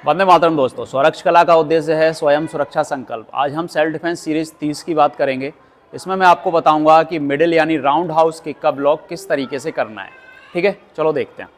वंदे मातरम दोस्तों। स्वरक्ष कला का उद्देश्य है स्वयं सुरक्षा संकल्प। आज हम सेल्फ डिफेंस सीरीज 30 की बात करेंगे। इसमें मैं आपको बताऊंगा कि मिडिल यानी राउंड हाउस किक का ब्लॉक किस तरीके से करना है। ठीक है, चलो देखते हैं।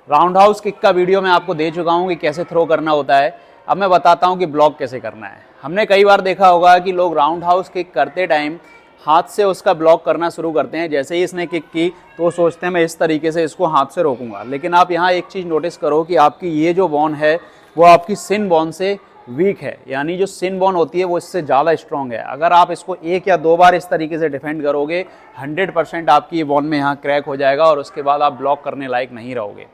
राउंड हाउस किक का वीडियो मैं आपको दे चुका हूं कि कैसे थ्रो करना होता है। अब मैं बताता हूं कि ब्लॉक कैसे करना है। हमने कई बार देखा होगा कि लोग राउंड हाउस किक करते टाइम हाथ से उसका ब्लॉक करना शुरू करते हैं। जैसे ही इसने किक की तो सोचते हैं मैं इस तरीके से इसको हाथ से रोकूंगा, लेकिन आप यहाँ एक चीज़ नोटिस करो कि आपकी ये जो बोन है वो आपकी सिन बोन से वीक है, यानी जो सिन बोन होती है वो इससे ज़्यादा स्ट्रॉन्ग है। अगर आप इसको एक या दो बार इस तरीके से डिफेंड करोगे 100% आपकी ये बोन में यहाँ क्रैक हो जाएगा और उसके बाद आप ब्लॉक करने लायक नहीं रहोगे।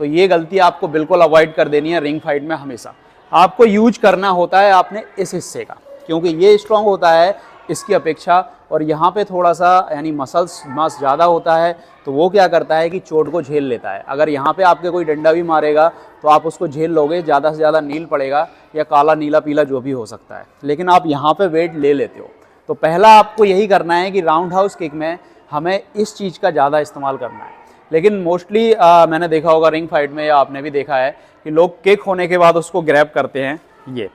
तो ये गलती आपको बिल्कुल अवॉइड कर देनी है रिंग फाइट में। हमेशा आपको यूज करना होता है आपने इस हिस्से का, क्योंकि ये स्ट्रॉन्ग होता है इसकी अपेक्षा, और यहाँ पे थोड़ा सा यानी मसल्स मास ज़्यादा होता है, तो वो क्या करता है कि चोट को झेल लेता है। अगर यहाँ पे आपके कोई डंडा भी मारेगा तो आप उसको झेल लोगे, ज़्यादा से ज़्यादा नील पड़ेगा या काला नीला पीला जो भी हो सकता है, लेकिन आप यहाँ पे वेट ले लेते हो। तो पहला आपको यही करना है कि राउंड हाउस किक में हमें इस चीज़ का ज़्यादा इस्तेमाल करना है। लेकिन मोस्टली मैंने देखा होगा रिंग फाइट में, या आपने भी देखा है कि लोग किक होने के बाद उसको ग्रैब करते हैं। ये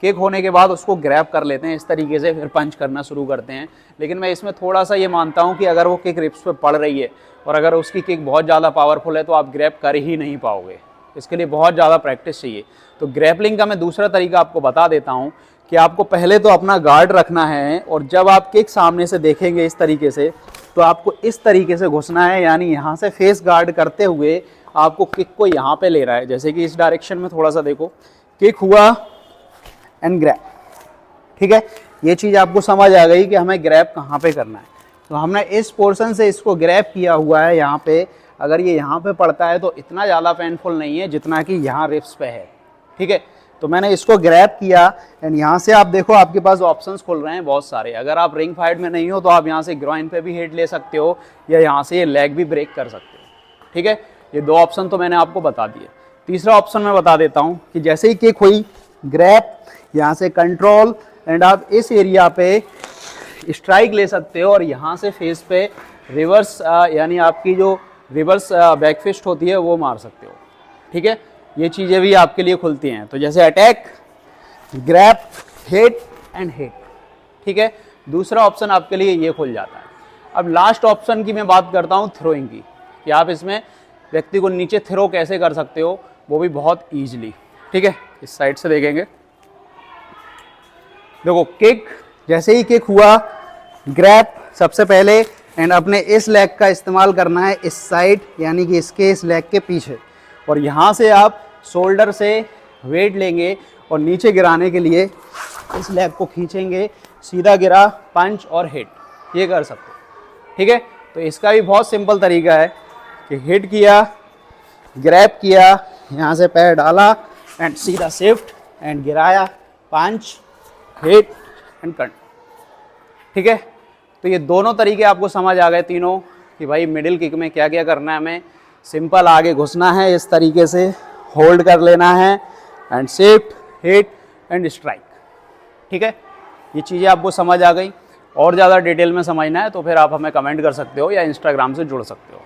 किक होने के बाद उसको ग्रैब कर लेते हैं इस तरीके से, फिर पंच करना शुरू करते हैं। लेकिन मैं इसमें थोड़ा सा ये मानता हूँ कि अगर वो किक रिप्स पे पड़ रही है और अगर उसकी किक बहुत ज़्यादा पावरफुल है तो आप ग्रैब कर ही नहीं पाओगे। इसके लिए बहुत ज़्यादा प्रैक्टिस चाहिए। तो ग्रैपलिंग का मैं दूसरा तरीका आपको बता देता हूँ कि आपको पहले तो अपना गार्ड रखना है, और जब आप किक सामने से देखेंगे इस तरीके से तो आपको इस तरीके से घुसना है, यानी यहाँ से फेस गार्ड करते हुए आपको किक को यहाँ पे ले रहा है। जैसे कि इस डायरेक्शन में थोड़ा सा देखो, किक हुआ एंड ग्रैब। ठीक है, ये चीज़ आपको समझ आ गई कि हमें ग्रैब कहाँ पे करना है। तो हमने इस पोर्शन से इसको ग्रैब किया हुआ है यहाँ पे। अगर ये यहाँ पे पड़ता है तो इतना ज़्यादा पेनफुल नहीं है जितना कि यहाँ रिप्स पे है। ठीक है, तो मैंने इसको ग्रैब किया एंड यहाँ से आप देखो आपके पास ऑप्शंस खुल रहे हैं बहुत सारे। अगर आप रिंग फाइट में नहीं हो तो आप यहाँ से ग्रॉइन पे भी हिट ले सकते हो, या यहाँ से ये लेग भी ब्रेक कर सकते हो। ठीक है, ये दो ऑप्शन तो मैंने आपको बता दिए। तीसरा ऑप्शन मैं बता देता हूँ कि जैसे ही किक हुई, ग्रैब, यहाँ से कंट्रोल, एंड आप इस एरिया पे स्ट्राइक ले सकते हो और यहाँ से फेस पे रिवर्स यानी आपकी जो रिवर्स बैक फिस्ट होती है वो मार सकते हो। ठीक है, ये चीज़ें भी आपके लिए खुलती हैं। तो जैसे attack, grab, hit and hit. ठीक है, दूसरा ऑप्शन आपके लिए ये खुल जाता है। अब लास्ट ऑप्शन की मैं बात करता हूँ थ्रोइंग की, कि आप इसमें व्यक्ति को नीचे थ्रो कैसे कर सकते हो, वो भी बहुत ईजिली। ठीक है, इस साइड से देखेंगे, देखो किक, जैसे ही किक हुआ, ग्रैब सबसे पहले, एंड अपने इस लेग का इस्तेमाल करना है इस साइड, यानी कि इसके इस लेग के पीछे, और यहाँ से आप शोल्डर से वेट लेंगे और नीचे गिराने के लिए इस लेग को खींचेंगे, सीधा गिरा, पंच और हिट, ये कर सकते हो। ठीक है, तो इसका भी बहुत सिंपल तरीका है कि हिट किया, ग्रैब किया, यहाँ से पैर डाला एंड सीधा शिफ्ट एंड गिराया, पंच, हिट एंड कट। ठीक है, तो ये दोनों तरीके आपको समझ आ गए तीनों, कि भाई मिडिल किक में क्या क्या करना है। हमें सिंपल आगे घुसना है, इस तरीके से होल्ड कर लेना है and shift, hit and strike. ठीक है, ये चीज़ें आपको समझ आ गई। और ज़्यादा डिटेल में समझना है तो फिर आप हमें कमेंट कर सकते हो या इंस्टाग्राम से जुड़ सकते हो।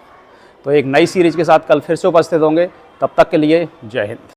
तो एक नई सीरीज के साथ कल फिर से उपस्थित होंगे, तब तक के लिए जय हिंद।